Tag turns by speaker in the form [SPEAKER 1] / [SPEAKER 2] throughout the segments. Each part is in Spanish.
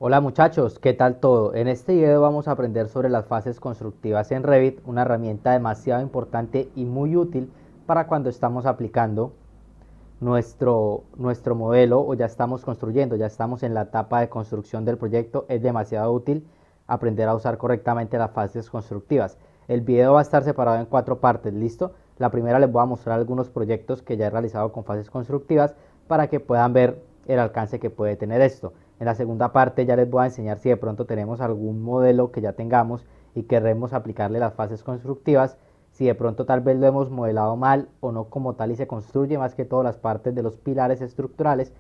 [SPEAKER 1] Hola muchachos, ¿qué tal todo? En este video vamos a aprender sobre las fases constructivas en Revit, una herramienta demasiado importante y muy útil para cuando estamos aplicando nuestro modelo o ya estamos construyendo, ya estamos en la etapa de construcción del proyecto. Es demasiado útil aprender a usar correctamente las fases constructivas. El video va a estar separado en 4 partes, ¿listo? La primera les voy a mostrar algunos proyectos que ya he realizado con fases constructivas para que puedan ver el alcance que puede tener esto. En la segunda parte ya les voy a enseñar si de pronto tenemos algún modelo que ya tengamos y queremos aplicarle las fases constructivas, si de pronto tal vez lo hemos modelado mal o no como tal y se construye más que todas las partes de los pilares estructurales.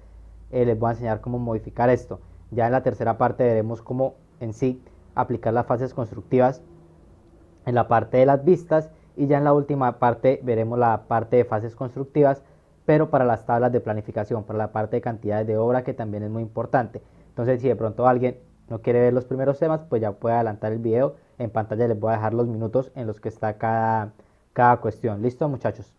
[SPEAKER 1] Les voy a enseñar cómo modificar esto. Ya en la tercera parte veremos cómo en sí aplicar las fases constructivas en la parte de las vistas, y ya en la última parte veremos la parte de fases constructivas pero para las tablas de planificación, para la parte de cantidades de obra, que también es muy importante. Entonces si de pronto alguien no quiere ver los primeros temas, pues ya puede adelantar el video. En pantalla les voy a dejar los minutos en los que está cada cuestión. ¿Listo, muchachos?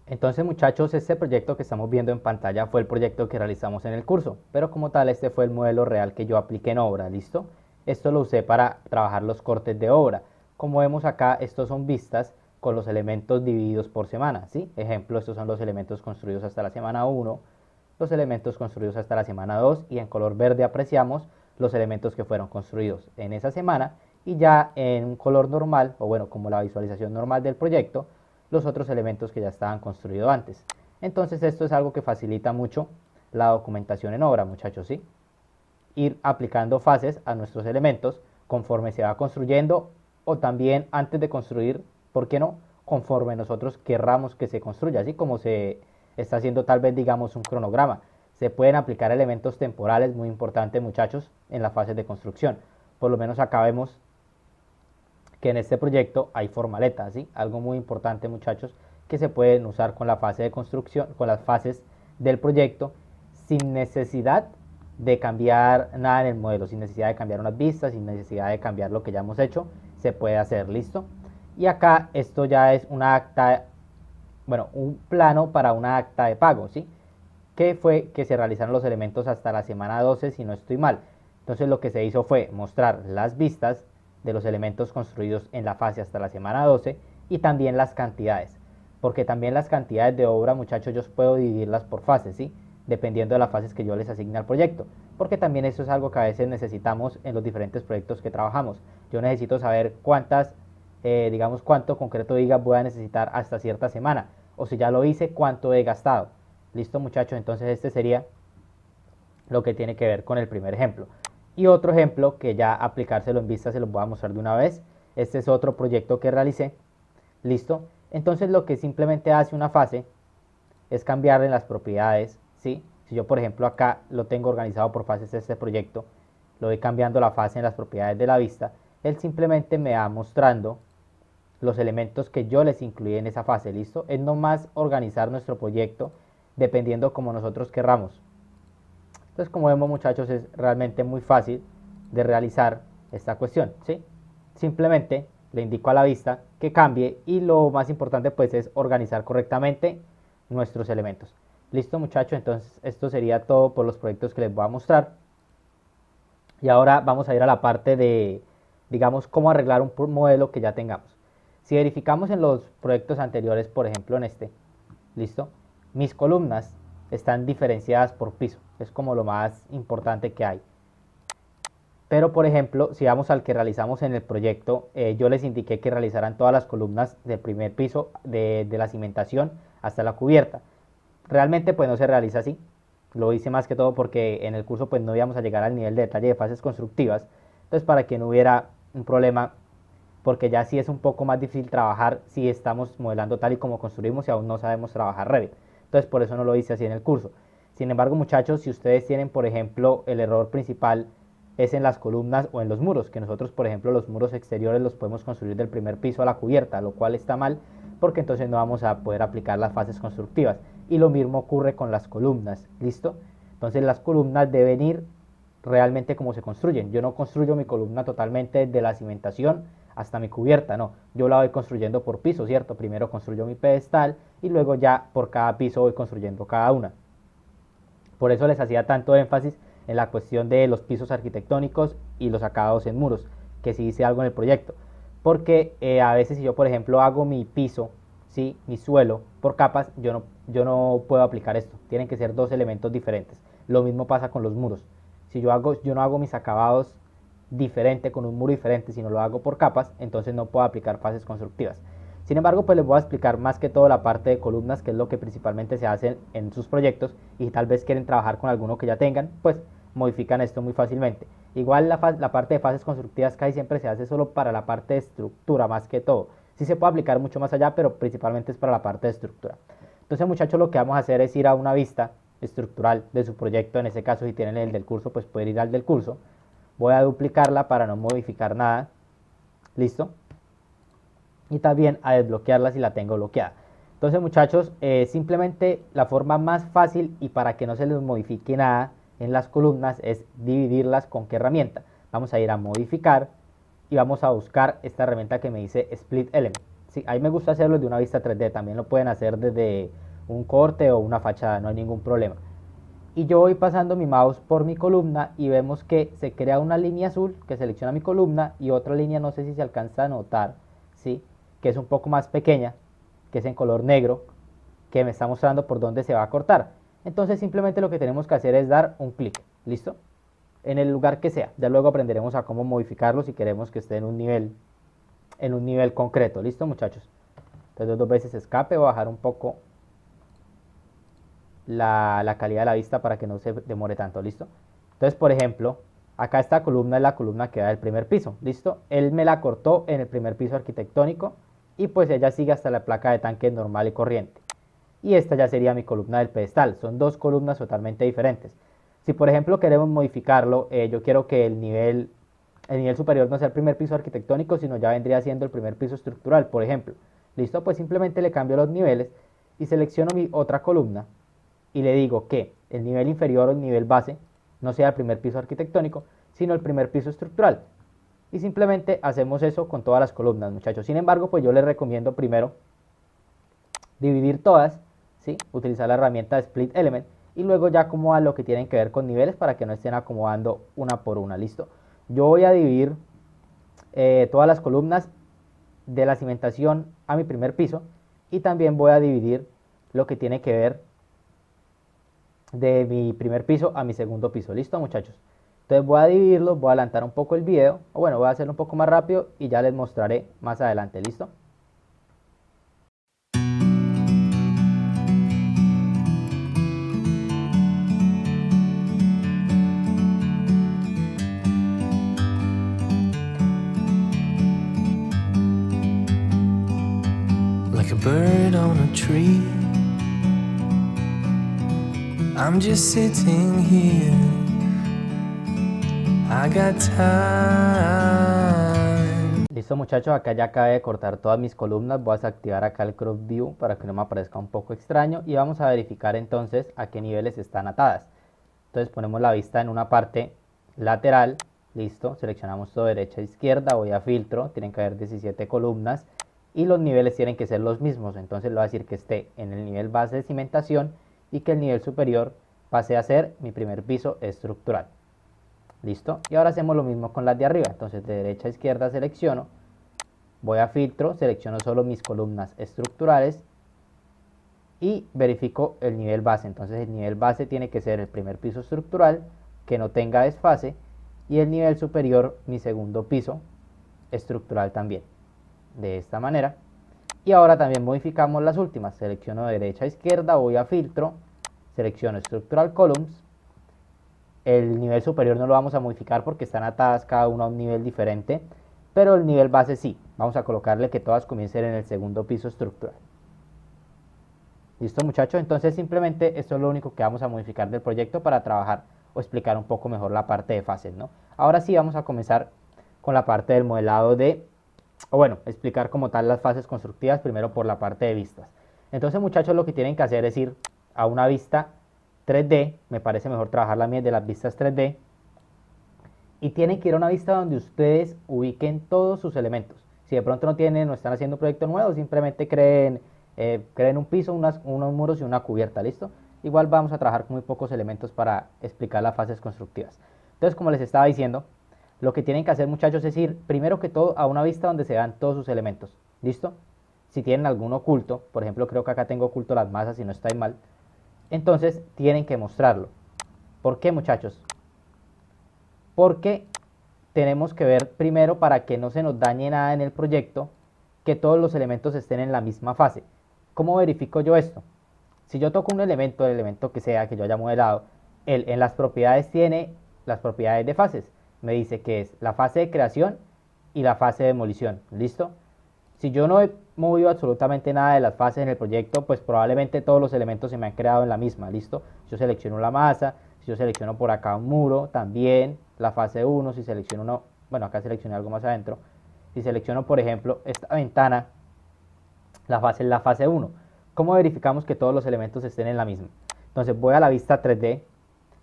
[SPEAKER 1] Entonces, muchachos, este proyecto que estamos viendo en pantalla fue el proyecto que realizamos en el curso, pero como tal este fue el modelo real que yo apliqué en obra. ¿Listo? Esto lo usé para trabajar los cortes de obra. Como vemos acá, estos son vistas con los elementos divididos por semana, ¿sí? Ejemplo, estos son los elementos construidos hasta la semana 1, los elementos construidos hasta la semana 2, y en color verde apreciamos los elementos que fueron construidos en esa semana, y ya en un color normal, o bueno, como la visualización normal del proyecto, los otros elementos que ya estaban construidos antes. Entonces esto es algo que facilita mucho la documentación en obra, muchachos, ¿sí? Ir aplicando fases a nuestros elementos conforme se va construyendo, o también antes de construir, ¿por qué no? Conforme nosotros querramos que se construya, así como se está haciendo tal vez digamos un cronograma. Se pueden aplicar elementos temporales, muy importante muchachos, en la fase de construcción. Por lo menos acá vemos que en este proyecto hay formaletas, ¿sí? Algo muy importante muchachos, que se pueden usar con la fase de construcción, con las fases del proyecto, sin necesidad de cambiar nada en el modelo, sin necesidad de cambiar unas vistas, sin necesidad de cambiar lo que ya hemos hecho, se puede hacer. ¿Listo? Y acá esto ya es una acta, bueno, un plano para una acta de pago, ¿sí? Que fue que se realizaron los elementos hasta la semana 12, si no estoy mal. Entonces lo que se hizo fue mostrar las vistas de los elementos construidos en la fase hasta la semana 12, y también las cantidades, porque también las cantidades de obra, muchachos, yo puedo dividirlas por fases, ¿sí? Dependiendo de las fases que yo les asigne al proyecto, porque también eso es algo que a veces necesitamos en los diferentes proyectos que trabajamos. Yo necesito saber cuántas, digamos, cuánto concreto de gigas voy a necesitar hasta cierta semana, o si ya lo hice, cuánto he gastado. Listo, muchachos, entonces este sería lo que tiene que ver con el primer ejemplo. Y otro ejemplo que ya aplicárselo en vista se los voy a mostrar de una vez. Este es otro proyecto que realicé. Listo. Entonces lo que simplemente hace una fase es cambiarle las propiedades, ¿sí? Si yo por ejemplo acá lo tengo organizado por fases de este proyecto, lo voy cambiando la fase en las propiedades de la vista, él simplemente me va mostrando los elementos que yo les incluí en esa fase. ¿Listo? Es nomás organizar nuestro proyecto dependiendo como nosotros querramos. Entonces, como vemos muchachos, es realmente muy fácil de realizar esta cuestión, ¿sí? Simplemente le indico a la vista que cambie, y lo más importante pues es organizar correctamente nuestros elementos. Listo muchachos, entonces esto sería todo por los proyectos que les voy a mostrar. Y ahora vamos a ir a la parte de, digamos, cómo arreglar un modelo que ya tengamos. Si verificamos en los proyectos anteriores, por ejemplo en este, ¿listo? Mis columnas están diferenciadas por piso, es como lo más importante que hay. Pero por ejemplo, si vamos al que realizamos en el proyecto, yo les indiqué que realizaran todas las columnas del primer piso de la cimentación hasta la cubierta. Realmente pues no se realiza así. Lo hice más que todo porque en el curso pues no íbamos a llegar al nivel de detalle de fases constructivas. Entonces para que no hubiera un problema, porque ya sí es un poco más difícil trabajar si estamos modelando tal y como construimos y aún no sabemos trabajar Revit. Entonces por eso no lo hice así en el curso. Sin embargo muchachos, si ustedes tienen por ejemplo el error principal es en las columnas o en los muros, que nosotros por ejemplo los muros exteriores los podemos construir del primer piso a la cubierta, lo cual está mal porque entonces no vamos a poder aplicar las fases constructivas. Y lo mismo ocurre con las columnas. ¿Listo? Entonces las columnas deben ir realmente como se construyen. Yo no construyo mi columna totalmente de la cimentación hasta mi cubierta, no. Yo la voy construyendo por piso, ¿cierto? Primero construyo mi pedestal y luego ya por cada piso voy construyendo cada una. Por eso les hacía tanto énfasis en la cuestión de los pisos arquitectónicos y los acabados en muros, que si dice algo en el proyecto. Porque a veces si yo, por ejemplo, hago mi piso, ¿sí? Mi suelo por capas, yo no puedo aplicar esto. Tienen que ser dos elementos diferentes. Lo mismo pasa con los muros. Si yo no hago mis acabados diferente, con un muro diferente, sino lo hago por capas, entonces no puedo aplicar fases constructivas. Sin embargo, pues les voy a explicar más que todo la parte de columnas, que es lo que principalmente se hace en sus proyectos, y si tal vez quieren trabajar con alguno que ya tengan, pues modifican esto muy fácilmente. Igual la parte de fases constructivas casi siempre se hace solo para la parte de estructura, más que todo. Sí se puede aplicar mucho más allá, pero principalmente es para la parte de estructura. Entonces, muchachos, lo que vamos a hacer es ir a una vista estructural de su proyecto. En ese caso, si tienen el del curso, pues pueden ir al del curso. Voy a duplicarla para no modificar nada. ¿Listo? Y también a desbloquearla si la tengo bloqueada. Entonces, muchachos, simplemente la forma más fácil y para que no se les modifique nada en las columnas es dividirlas. ¿Con qué herramienta? Vamos a ir a modificar y vamos a buscar esta herramienta que me dice Split Element. Sí, a mí me gusta hacerlo de una vista 3D, también lo pueden hacer desde un corte o una fachada, no hay ningún problema. Y yo voy pasando mi mouse por mi columna y vemos que se crea una línea azul que selecciona mi columna y otra línea, no sé si se alcanza a notar, ¿sí? Que es un poco más pequeña, que es en color negro, que me está mostrando por dónde se va a cortar. Entonces simplemente lo que tenemos que hacer es dar un clic, ¿listo? En el lugar que sea. Ya luego aprenderemos a cómo modificarlo si queremos que esté en un nivel concreto, ¿listo, muchachos? Entonces dos veces escape, voy a bajar un poco la calidad de la vista para que no se demore tanto, ¿listo? Entonces, por ejemplo, acá esta columna es la columna que da del primer piso, ¿listo? Él me la cortó en el primer piso arquitectónico y pues ella sigue hasta la placa de tanque normal y corriente. Y esta ya sería mi columna del pedestal, son dos columnas totalmente diferentes. Si por ejemplo queremos modificarlo, yo quiero que el nivel superior no sea el primer piso arquitectónico, sino ya vendría siendo el primer piso estructural, por ejemplo. ¿Listo? Pues simplemente le cambio los niveles y selecciono mi otra columna y le digo que el nivel inferior o el nivel base no sea el primer piso arquitectónico, sino el primer piso estructural. Y simplemente hacemos eso con todas las columnas, muchachos. Sin embargo, pues yo les recomiendo primero dividir todas, ¿sí? Utilizar la herramienta de Split Element y luego ya acomodar lo que tienen que ver con niveles para que no estén acomodando una por una, ¿listo? Yo voy a dividir todas las columnas de la cimentación a mi primer piso y también voy a dividir lo que tiene que ver de mi primer piso a mi segundo piso. ¿Listo, muchachos? Entonces voy a dividirlo, voy a adelantar un poco el video, o bueno, voy a hacerlo un poco más rápido y ya les mostraré más adelante. ¿Listo?
[SPEAKER 2] Like a bird on a tree, I'm just sitting here. I got time.
[SPEAKER 1] Listo, muchachos, acá ya acabé de cortar todas mis columnas. Voy a desactivar acá el crop view para que no me aparezca un poco extraño y vamos a verificar entonces a qué niveles están atadas. Entonces ponemos la vista en una parte lateral. Listo, seleccionamos todo derecha e izquierda, voy a filtro, tienen que haber 17 columnas y los niveles tienen que ser los mismos. Entonces le voy a decir que esté en el nivel base de cimentación y que el nivel superior pase a ser mi primer piso estructural. Listo, y ahora hacemos lo mismo con las de arriba. Entonces de derecha a izquierda selecciono, voy a filtro, selecciono solo mis columnas estructurales y verifico el nivel base. Entonces el nivel base tiene que ser el primer piso estructural, que no tenga desfase, y el nivel superior mi segundo piso estructural también, de esta manera. Y ahora también modificamos las últimas, selecciono de derecha a izquierda, voy a filtro, selecciono structural columns. El nivel superior no lo vamos a modificar porque están atadas cada una a un nivel diferente, pero el nivel base sí. Vamos a colocarle que todas comiencen en el segundo piso estructural. ¿Listo, muchachos? Entonces simplemente esto es lo único que vamos a modificar del proyecto para trabajar o explicar un poco mejor la parte de fases, ¿no? Ahora sí vamos a comenzar con la parte del modelado o bueno, explicar como tal las fases constructivas primero por la parte de vistas. Entonces, muchachos, lo que tienen que hacer es ir a una vista 3D, me parece mejor trabajar la mía de las vistas 3D, y tienen que ir a una vista donde ustedes ubiquen todos sus elementos. Si de pronto no están haciendo un proyecto nuevo, simplemente creen un piso, unos muros y una cubierta, ¿listo? igual vamos a trabajar con muy pocos elementos para explicar las fases constructivas. Entonces, como les estaba diciendo, lo que tienen que hacer, muchachos, es ir primero que todo a una vista donde se vean todos sus elementos. ¿Listo? Si tienen algún oculto, por ejemplo, creo que acá tengo oculto las masas y no está mal, entonces tienen que mostrarlo. ¿Por qué, muchachos? Porque tenemos que ver primero, para que no se nos dañe nada en el proyecto, que todos los elementos estén en la misma fase. ¿Cómo verifico yo esto? Si yo toco un elemento, el elemento que sea que yo haya modelado, él en las propiedades tiene las propiedades de fases. Me dice que es la fase de creación y la fase de demolición. ¿Listo? Si yo no he movido absolutamente nada de las fases en el proyecto, pues probablemente todos los elementos se me han creado en la misma. ¿Listo? Si yo selecciono la masa, si yo selecciono por acá un muro, también la fase 1, si selecciono uno, bueno, acá seleccioné algo más adentro. Si selecciono, por ejemplo, esta ventana, la fase es la fase 1. ¿Cómo verificamos que todos los elementos estén en la misma? Entonces voy a la vista 3D, le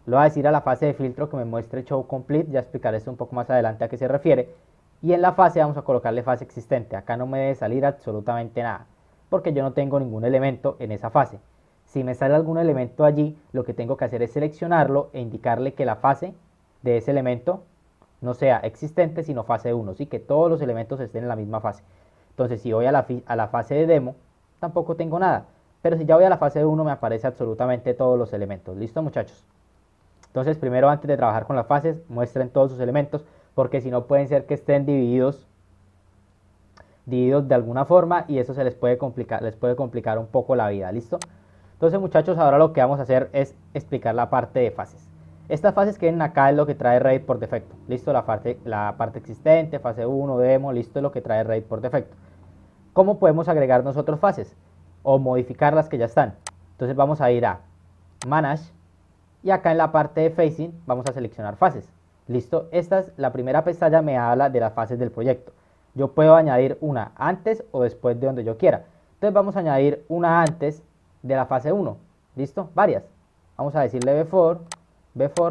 [SPEAKER 1] voy a decir a la fase de filtro que me muestre Show Complete, ya explicaré esto un poco más adelante a qué se refiere. Y en la fase vamos a colocarle fase existente. Acá no me debe salir absolutamente nada, porque yo no tengo ningún elemento en esa fase. Si me sale algún elemento allí, lo que tengo que hacer es seleccionarlo e indicarle que la fase de ese elemento no sea existente, sino fase 1, ¿sí? Que todos los elementos estén en la misma fase. Entonces, si voy a la fase de demo, tampoco tengo nada. Pero si ya voy a la fase 1, me aparece absolutamente todos los elementos. ¿Listo, muchachos? Entonces, primero, antes de trabajar con las fases, muestren todos sus elementos, porque si no pueden ser que estén divididos de alguna forma, y eso les puede complicar un poco la vida. ¿Listo? Entonces, muchachos, ahora lo que vamos a hacer es explicar la parte de fases. Estas fases que ven acá es lo que trae Revit por defecto. Listo, la parte existente, fase 1, demo, listo, es lo que trae Revit por defecto. ¿Cómo podemos agregar nosotros fases? O modificar las que ya están. Entonces vamos a ir a Manage, y acá en la parte de Facing vamos a seleccionar fases. Listo, esta es la primera pestaña, me habla de las fases del proyecto. Yo puedo añadir una antes o después de donde yo quiera. Entonces vamos a añadir una antes de la fase 1. ¿Listo? Varias. Vamos a decirle before,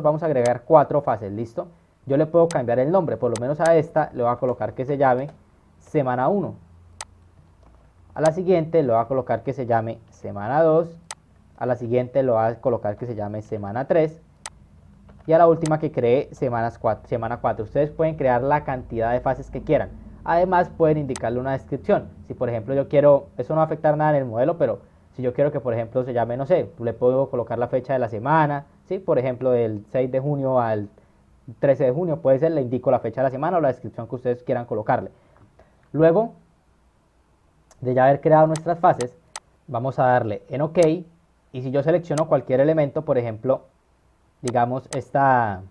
[SPEAKER 1] vamos a agregar 4 fases. ¿Listo? Yo le puedo cambiar el nombre, por lo menos a esta le voy a colocar que se llame semana 1. A la siguiente le voy a colocar que se llame semana 2. A la siguiente le voy a colocar que se llame semana 3. Y a la última que cree semana 4. Ustedes pueden crear la cantidad de fases que quieran. Además pueden indicarle una descripción. Si por ejemplo yo quiero, eso no va a afectar nada en el modelo, pero si yo quiero que por ejemplo se llame, no sé, le puedo colocar la fecha de la semana, ¿sí? Por ejemplo del 6 de junio al 13 de junio, puede ser, le indico la fecha de la semana o la descripción que ustedes quieran colocarle. Luego de ya haber creado nuestras fases, vamos a darle en OK, y si yo selecciono cualquier elemento, por ejemplo, digamos esta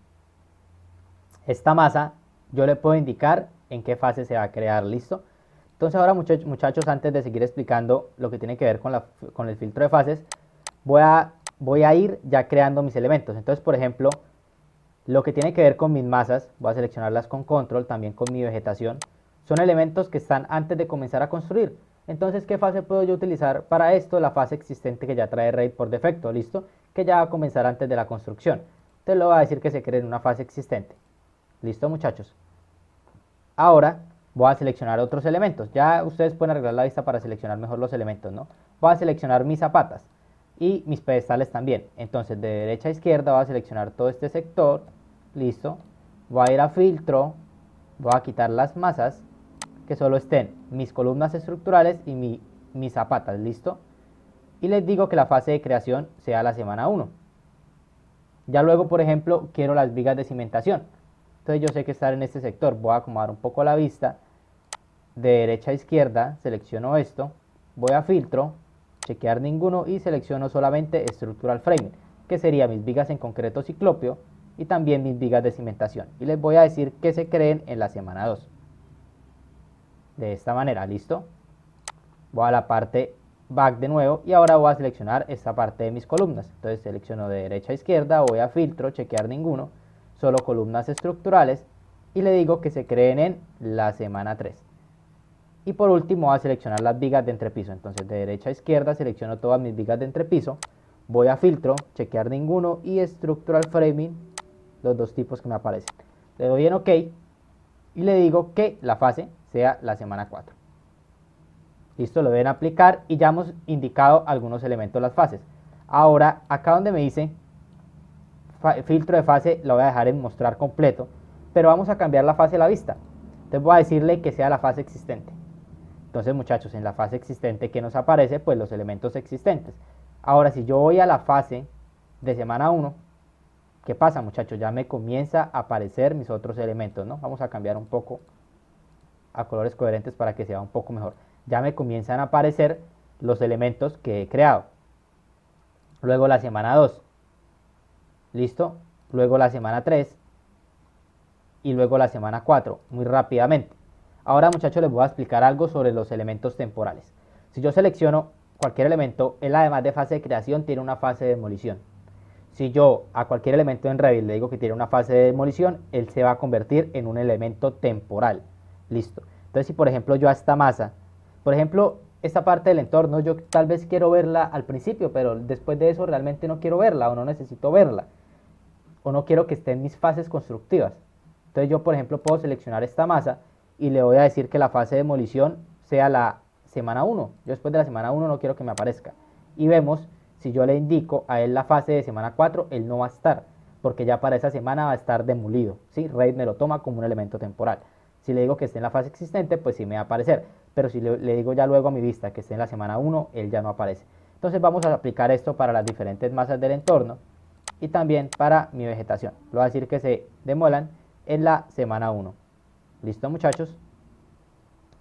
[SPEAKER 1] masa, yo le puedo indicar en qué fase se va a crear. ¿Listo? Entonces ahora, muchachos, antes de seguir explicando lo que tiene que ver con el filtro de fases, voy a ir ya creando mis elementos. Entonces, por ejemplo, lo que tiene que ver con mis masas, voy a seleccionarlas con control, también con mi vegetación, son elementos que están antes de comenzar a construir. Entonces, ¿qué fase puedo yo utilizar para esto? La fase existente que ya trae Revit por defecto, ¿listo? Que ya va a comenzar antes de la construcción. Entonces le voy a decir que se cree en una fase existente. ¿Listo, muchachos? Ahora voy a seleccionar otros elementos. Ya ustedes pueden arreglar la vista para seleccionar mejor los elementos, ¿no? Voy a seleccionar mis zapatas y mis pedestales también. Entonces de derecha a izquierda voy a seleccionar todo este sector. Listo. Voy a ir a filtro. Voy a quitar las masas, que solo estén mis columnas estructurales y mis zapatas. Listo. Y les digo que la fase de creación sea la semana 1. Ya luego, por ejemplo, quiero las vigas de cimentación. Entonces yo sé que estar en este sector, voy a acomodar un poco la vista, de derecha a izquierda, selecciono esto, voy a filtro, chequear ninguno y selecciono solamente Structural Framing, que sería mis vigas en concreto ciclopio y también mis vigas de cimentación. Y les voy a decir que se creen en la semana 2. De esta manera, ¿listo? Voy a la parte back de nuevo y ahora voy a seleccionar esta parte de mis columnas. Entonces selecciono de derecha a izquierda, voy a filtro, chequear ninguno, solo columnas estructurales y le digo que se creen en la semana 3. Y por último voy a seleccionar las vigas de entrepiso. Entonces de derecha a izquierda selecciono todas mis vigas de entrepiso, voy a filtro, chequear ninguno y Structural Framing, los dos tipos que me aparecen. Le doy en OK y le digo que la fase sea la semana 4. Listo, lo deben aplicar y ya hemos indicado algunos elementos de las fases. Ahora, acá donde me dice filtro de fase, lo voy a dejar en mostrar completo, pero vamos a cambiar la fase de la vista. Entonces voy a decirle que sea la fase existente. Entonces, muchachos, en la fase existente, ¿qué nos aparece? Pues los elementos existentes. Ahora, si yo voy a la fase de semana 1, ¿qué pasa, muchachos? Ya me comienza a aparecer mis otros elementos, ¿no? Vamos a cambiar un poco a colores coherentes para que sea un poco mejor. Ya me comienzan a aparecer los elementos que he creado. Luego la semana 2, ¿listo? Luego la semana 3 y luego la semana 4, muy rápidamente. Ahora, muchachos, les voy a explicar algo sobre los elementos temporales. Si yo selecciono cualquier elemento, él además de fase de creación tiene una fase de demolición. Si yo a cualquier elemento en Revit le digo que tiene una fase de demolición, él se va a convertir en un elemento temporal. Listo. Entonces, si por ejemplo yo a esta masa, por ejemplo, esta parte del entorno, yo tal vez quiero verla al principio, pero después de eso realmente no quiero verla o no necesito verla, o no quiero que esté en mis fases constructivas. Entonces yo, por ejemplo, puedo seleccionar esta masa y le voy a decir que la fase de demolición sea la semana 1. Yo después de la semana 1 no quiero que me aparezca. Y vemos, si yo le indico a él la fase de semana 4, él no va a estar, porque ya para esa semana va a estar demolido, ¿sí? Revit me lo toma como un elemento temporal. Si le digo que esté en la fase existente, pues sí me va a aparecer. Pero si le digo ya luego a mi vista que esté en la semana 1, él ya no aparece. Entonces vamos a aplicar esto para las diferentes masas del entorno y también para mi vegetación. Lo voy a decir que se demolan en la semana 1. ¿Listo, muchachos?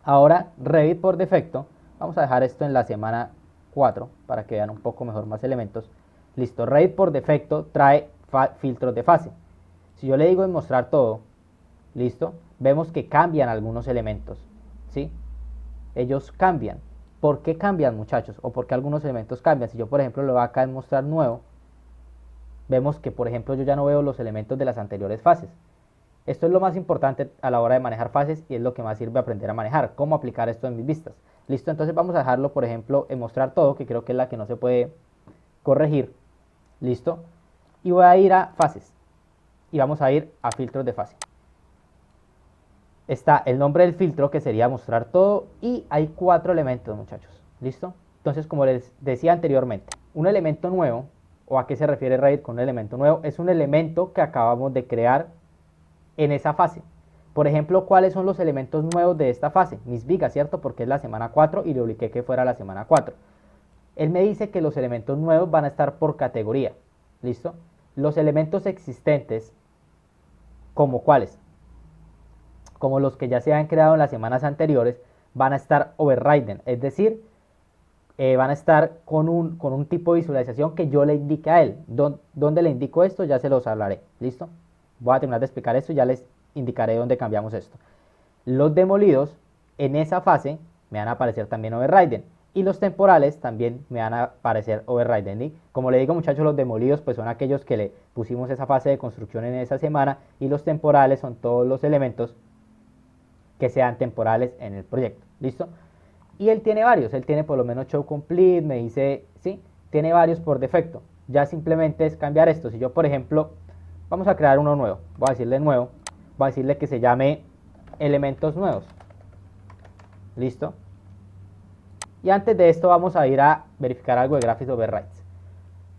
[SPEAKER 1] Ahora, Revit por defecto, vamos a dejar esto en la semana 4 para que vean un poco mejor más elementos. Listo, Revit por defecto trae filtros de fase. Si yo le digo en mostrar todo, listo, vemos que cambian algunos elementos, ¿sí? Ellos cambian. ¿Por qué cambian, muchachos? ¿O por qué algunos elementos cambian? Si yo, por ejemplo, le voy acá en mostrar nuevo, vemos que, por ejemplo, yo ya no veo los elementos de las anteriores fases. Esto es lo más importante a la hora de manejar fases y es lo que más sirve aprender a manejar, cómo aplicar esto en mis vistas. Listo, entonces vamos a dejarlo, por ejemplo, en mostrar todo, que creo que es la que no se puede corregir. Listo, y voy a ir a fases y vamos a ir a filtros de fase. Está el nombre del filtro, que sería mostrar todo, y hay 4 elementos, muchachos. ¿Listo? Entonces, como les decía anteriormente, un elemento nuevo, o a qué se refiere Revit con un elemento nuevo, es un elemento que acabamos de crear en esa fase. Por ejemplo, ¿cuáles son los elementos nuevos de esta fase? Mis vigas, ¿cierto? Porque es la semana 4 y le obligué que fuera la semana 4. Él me dice que los elementos nuevos van a estar por categoría. ¿Listo? Los elementos existentes, ¿como cuáles? Como los que ya se han creado en las semanas anteriores, van a estar overridden, es decir, van a estar con un tipo de visualización que yo le indique a él. ¿Dónde le indico esto? Ya se los hablaré. ¿Listo? Voy a terminar de explicar esto y ya les indicaré dónde cambiamos esto. Los demolidos en esa fase me van a aparecer también overridden y los temporales también me van a aparecer overridden. Y como le digo, muchachos, los demolidos pues son aquellos que le pusimos esa fase de construcción en esa semana, y los temporales son todos los elementos que sean temporales en el proyecto. ¿Listo? Y él tiene varios, él tiene por lo menos show complete, me dice, sí, tiene varios por defecto. Ya simplemente es cambiar esto. Si yo, por ejemplo, vamos a crear uno nuevo, voy a decirle nuevo, voy a decirle que se llame elementos nuevos. ¿Listo? Y antes de esto vamos a ir a verificar algo de Graphics Overrides.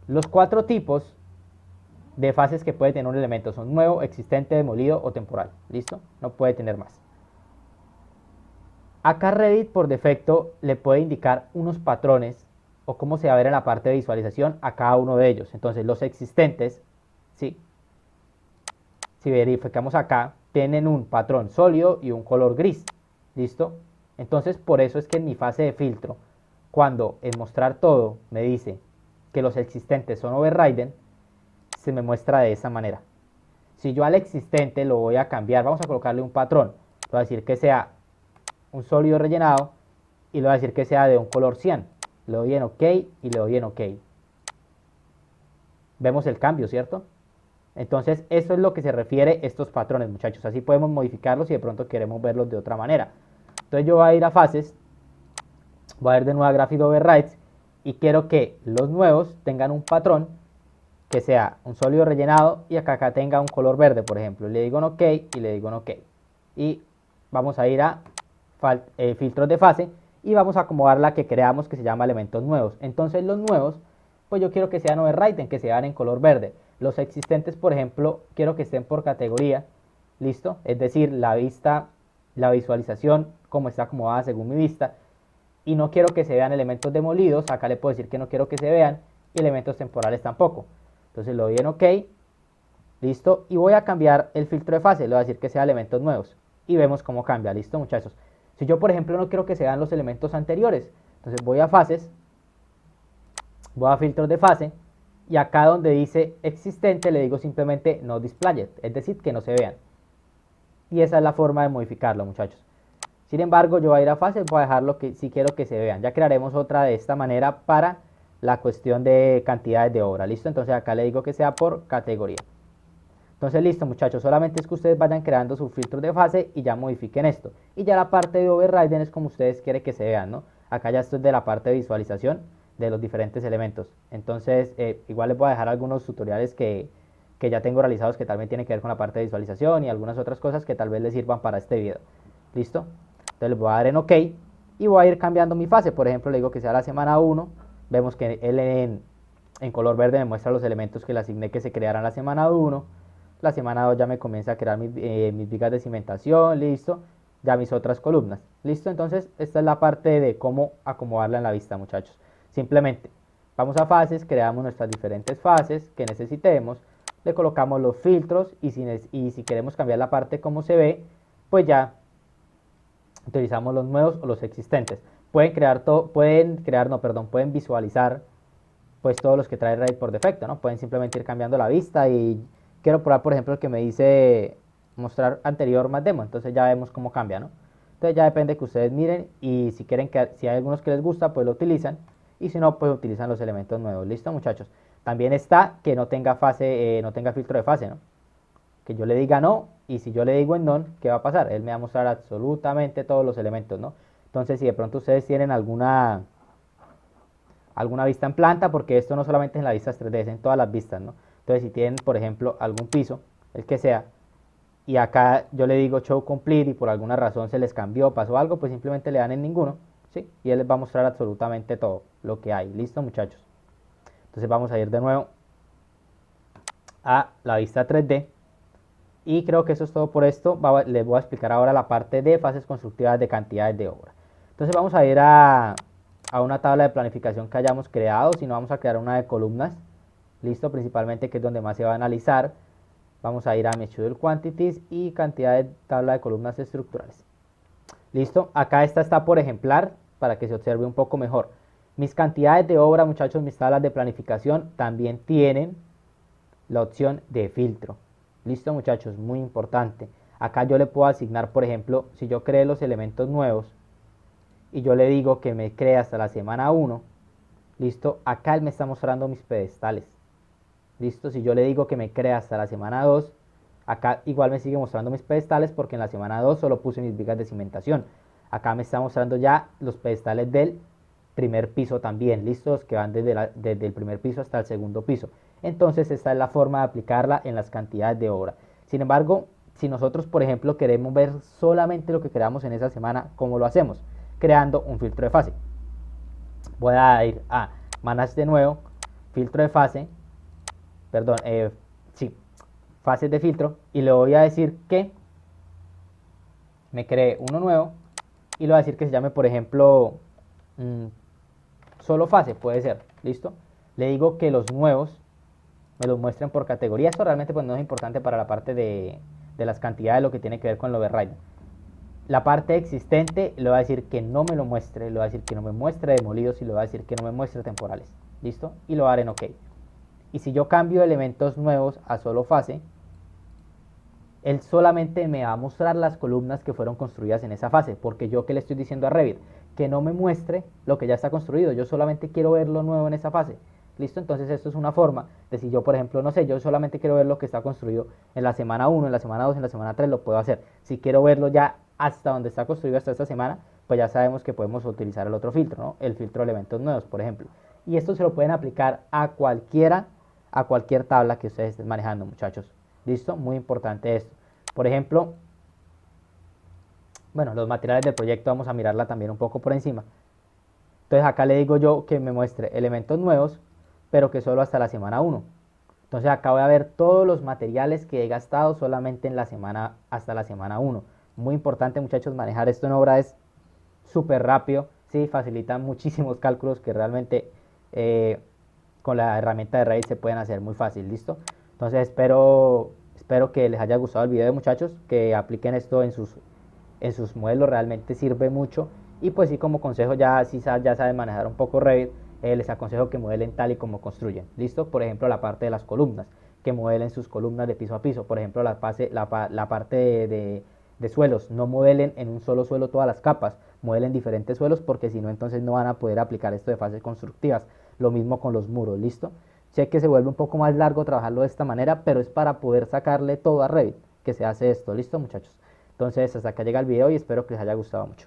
[SPEAKER 1] Los 4 tipos de fases que puede tener un elemento son nuevo, existente, demolido o temporal. ¿Listo? No puede tener más. Acá Revit por defecto le puede indicar unos patrones o cómo se va a ver en la parte de visualización a cada uno de ellos. Entonces los existentes, ¿sí? Si verificamos acá, tienen un patrón sólido y un color gris. ¿Listo? Entonces por eso es que en mi fase de filtro, cuando en mostrar todo me dice que los existentes son overridden, se me muestra de esa manera. Si yo al existente lo voy a cambiar, vamos a colocarle un patrón. Le voy a decir que sea un sólido rellenado y le voy a decir que sea de un color cian. Le doy en OK y le doy en OK. Vemos el cambio, ¿cierto? Entonces, eso es lo que se refiere a estos patrones, muchachos. Así podemos modificarlos si de pronto queremos verlos de otra manera. Entonces, yo voy a ir a fases, voy a ir de nuevo a Graphics Overrides y quiero que los nuevos tengan un patrón que sea un sólido rellenado y acá tenga un color verde, por ejemplo. Le digo en OK y le digo en OK. Y vamos a ir a filtros de fase y vamos a acomodar la que creamos, que se llama elementos nuevos. Entonces los nuevos pues yo quiero que sean overridden, que sean en color verde. Los existentes, por ejemplo, quiero que estén por categoría, ¿listo? Es decir, la vista, la visualización, como está acomodada según mi vista, y no quiero que se vean elementos demolidos, acá le puedo decir que no quiero que se vean, y elementos temporales tampoco. Entonces le doy en OK, listo, y voy a cambiar el filtro de fase, le voy a decir que sea elementos nuevos, y vemos cómo cambia, listo muchachos. Si yo por ejemplo no quiero que se vean los elementos anteriores, entonces voy a fases, voy a filtros de fase, y acá donde dice existente le digo simplemente no displayed, es decir, que no se vean. Y esa es la forma de modificarlo, muchachos. Sin embargo, yo voy a ir a fases, voy a dejarlo que si quiero que se vean. Ya crearemos otra de esta manera para la cuestión de cantidades de obra, ¿listo? Entonces acá le digo que sea por categoría. Entonces listo muchachos, solamente es que ustedes vayan creando sus filtros de fase y ya modifiquen esto. Y ya la parte de overriding es como ustedes quieren que se vean, ¿no? Acá ya esto es de la parte de visualización de los diferentes elementos. Entonces igual les voy a dejar algunos tutoriales que ya tengo realizados que también tienen que ver con la parte de visualización y algunas otras cosas que tal vez les sirvan para este video. ¿Listo? Entonces les voy a dar en OK y voy a ir cambiando mi fase. Por ejemplo, le digo que sea la semana 1. Vemos que él en color verde me muestra los elementos que le asigné que se crearan la semana 1. La semana 2 ya me comienza a crear mis vigas de cimentación, listo. Ya mis otras columnas, listo. Entonces esta es la parte de cómo acomodarla en la vista, muchachos. Simplemente vamos a fases, creamos nuestras diferentes fases que necesitemos, le colocamos los filtros y si queremos cambiar la parte como se ve, pues ya utilizamos los nuevos o los existentes. Pueden visualizar pues todos los que trae Revit por defecto, ¿no? Pueden simplemente ir cambiando la vista y quiero probar, por ejemplo, el que me dice mostrar anterior más demo, entonces ya vemos cómo cambia, ¿no? Entonces ya depende que ustedes miren y si quieren si hay algunos que les gusta, pues lo utilizan y si no, pues utilizan los elementos nuevos. ¿Listo, muchachos? También está que no tenga fase, no tenga filtro de fase, ¿no? Que yo le diga no y si yo le digo en none, ¿qué va a pasar? Él me va a mostrar absolutamente todos los elementos, ¿no? Entonces si de pronto ustedes tienen alguna vista en planta, porque esto no solamente es en las vistas 3D, es en todas las vistas, ¿no? Entonces si tienen, por ejemplo, algún piso, el que sea, y acá yo le digo show complete y por alguna razón se les cambió, pasó algo, pues simplemente le dan en ninguno, ¿sí? Y él les va a mostrar absolutamente todo lo que hay. ¿Listo, muchachos? Entonces vamos a ir de nuevo a la vista 3D. Y creo que eso es todo por esto. Les voy a explicar ahora la parte de fases constructivas de cantidades de obra. Entonces vamos a ir a una tabla de planificación que hayamos creado, si no vamos a crear una de columnas, listo, principalmente que es donde más se va a analizar. Vamos a ir a mi Schedule Quantities y cantidad de tabla de columnas estructurales. Listo, acá esta está por ejemplar para que se observe un poco mejor. Mis cantidades de obra, muchachos, mis tablas de planificación también tienen la opción de filtro. Listo, muchachos, muy importante. Acá yo le puedo asignar, por ejemplo, si yo creé los elementos nuevos y yo le digo que me cree hasta la semana 1, listo, acá él me está mostrando mis pedestales. Listo, si yo le digo que me crea hasta la semana 2, acá igual me sigue mostrando mis pedestales porque en la semana 2 solo puse mis vigas de cimentación. Acá me está mostrando ya los pedestales del primer piso también, listos, que van desde el primer piso hasta el segundo piso. Entonces esta es la forma de aplicarla en las cantidades de obra. Sin embargo, si nosotros, por ejemplo, queremos ver solamente lo que creamos en esa semana, ¿cómo lo hacemos? Creando un filtro de fase. Voy a ir a Manage de nuevo, filtro de fase, perdón, fases de filtro, y le voy a decir que me cree uno nuevo y le voy a decir que se llame, por ejemplo, solo fase, puede ser, ¿listo? Le digo que los nuevos me los muestren por categoría. Esto realmente pues no es importante para la parte de las cantidades, lo que tiene que ver con el override. La parte existente le voy a decir que no me lo muestre, le voy a decir que no me muestre demolidos y le voy a decir que no me muestre temporales. ¿Listo? Y lo voy a dar en OK. Y si yo cambio elementos nuevos a solo fase, él solamente me va a mostrar las columnas que fueron construidas en esa fase, porque yo que le estoy diciendo a Revit, que no me muestre lo que ya está construido, yo solamente quiero ver lo nuevo en esa fase. ¿Listo? Entonces esto es una forma de si yo, por ejemplo, no sé, yo solamente quiero ver lo que está construido en la semana 1, en la semana 2, en la semana 3, lo puedo hacer. Si quiero verlo ya hasta donde está construido hasta esta semana, pues ya sabemos que podemos utilizar el otro filtro, ¿no? El filtro de elementos nuevos, por ejemplo. Y esto se lo pueden aplicar a cualquier tabla que ustedes estén manejando, muchachos. ¿Listo? Muy importante esto. Por ejemplo, bueno, los materiales del proyecto vamos a mirarla también un poco por encima. Entonces acá le digo yo que me muestre elementos nuevos, pero que solo hasta la semana 1. Entonces acá voy a ver todos los materiales que he gastado solamente en la semana, hasta la semana 1. Muy importante, muchachos, manejar esto en obra es súper rápido, ¿sí? Facilita muchísimos cálculos que realmente con la herramienta de Revit se pueden hacer muy fácil, ¿listo? Entonces espero que les haya gustado el video, muchachos, que apliquen esto en sus modelos, realmente sirve mucho. Y pues sí, como consejo, ya si ya saben manejar un poco Revit, les aconsejo que modelen tal y como construyen, ¿listo? Por ejemplo, la parte de las columnas, que modelen sus columnas de piso a piso. Por ejemplo, la parte de suelos, no modelen en un solo suelo todas las capas, modelen diferentes suelos, porque si no, entonces no van a poder aplicar esto de fases constructivas. Lo mismo con los muros, ¿listo? Sé que se vuelve un poco más largo trabajarlo de esta manera, pero es para poder sacarle todo a Revit que se hace esto, ¿listo, muchachos? Entonces hasta acá llega el video y espero que les haya gustado mucho.